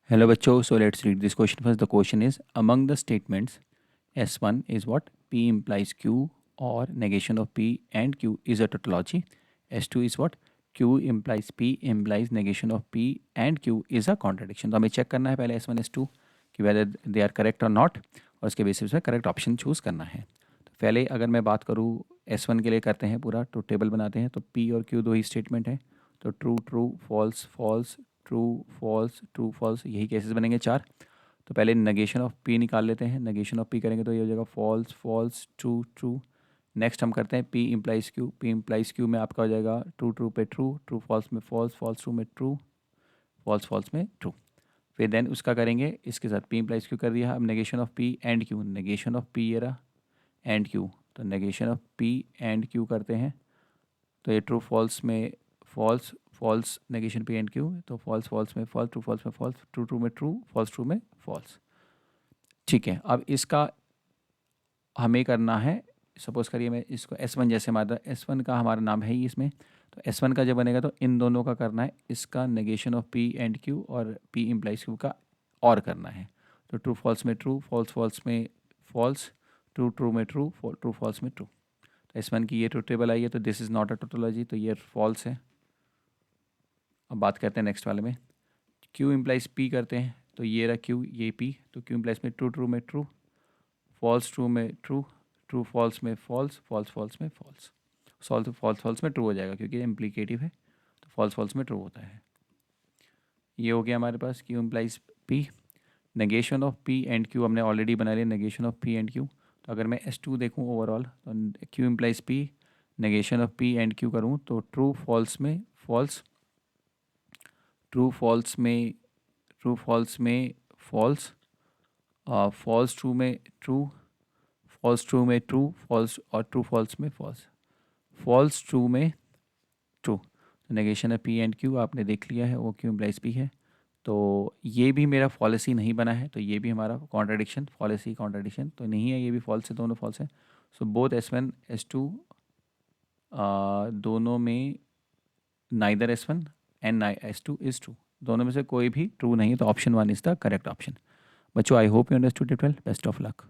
Hello bachcho, so let's read this question first. The question is, among the statements S1 is what? P implies Q or negation of P and Q is a tautology. S2 is what? Q implies P implies negation of P and Q is a contradiction. तो हमें check करना है पहले S1 S2 कि whether they are correct or not और उसके basis पे correct option choose करना है. तो पहले अगर मैं बात करूँ S1 के लिए करते हैं पूरा तो टेबल बनाते हैं. तो P और Q दो ही स्टेटमेंट है. तो true true false false true false यही केसेस बनेंगे 4. तो पहले नेगेशन ऑफ पी निकाल लेते हैं. नेगेशन ऑफ पी करेंगे तो ये हो जाएगा false false true true. Next हम करते हैं P implies Q. P implies Q में आपका हो जाएगा ट्रू ट्रू पे ट्रू, ट्रू फॉल्स में फॉल्स, फॉल्स ट्रू में ट्रू, फॉल्स फॉल्स में ट्रू. फिर देन उसका करेंगे इसके साथ पी इम्प्लाइज क्यू कर दिया. अब negation of P and Q. Negation of P ये रहा एंड क्यू. तो negation of P and Q करते हैं. तो ये ट्रू फॉल्स में false, false negation P and Q. तो फॉल्स फॉल्स में फॉल्स, ट्रू फॉल्स में फॉल्स, ट्रू ट्रू में ट्रू, फॉल्स ट्रू में फॉल्स. ठीक है. अब इसका हमें करना है. सपोज करिए मैं इसको S1 जैसे मारता. S1 का हमारा नाम है ही इसमें. तो S1 का जब बनेगा तो इन दोनों का करना है. इसका negation of P and Q और P इम्प्लाइज Q का और करना है. तो ट्रू फॉल्स में ट्रू, फॉल्स फॉल्स में फॉल्स, ट्रू ट्रू में ट्रू, ट्रू फॉल्स में ट्रू. तो S1 की ये ट्रू टेबल आई है. तो this is not a tautology. तो ये फॉल्स है. अब बात करते हैं नेक्स्ट वाले में. Q इम्प्लाइज P करते हैं. तो ये रहा Q, ये P. तो Q इम्प्लाइज में ट्रू ट्रू में ट्रू, फॉल्स ट्रू में ट्रू, ट्रू फॉल्स में फॉल्स, फॉल्स फॉल्स में फॉल्स. सॉल्व फॉल्स फॉल्स में ट्रू हो जाएगा क्योंकि इम्प्लीकेटिव है. तो फॉल्स फॉल्स में ट्रू होता है. ये हो गया हमारे पास Q implies P. Negation of P and Q हमने ऑलरेडी बना लिया. Negation of P and Q. तो अगर मैं S2 देखूँ ओवरऑल तो Q implies P, negation of P and Q करूँ तो ट्रू फॉल्स में फॉल्स, ट्रू फॉल्स में फॉल्स, फॉल्स ट्रू में ट्रू, फॉल्स ट्रू में ट्रू, फॉल्स और ट्रू फॉल्स में फॉल्स, फॉल्स ट्रू में ट्रू. तो नेगेशन है P एंड Q आपने देख लिया है. वो Q इम्प्लाइज P है. तो ये भी मेरा फॉलिसी नहीं बना है. तो ये भी हमारा कॉन्ट्राडिक्शन, फॉलिसी कॉन्ट्राडिक्शन तो नहीं है. ये भी फॉल्स है. दोनों फॉल्स है. सो बोथ S1 S2 दोनों में neither S1 and S2 is true. दोनों में से कोई भी ट्रू नहीं है. तो option 1 is the correct option. बच्चों I hope you understood it well. Best of luck.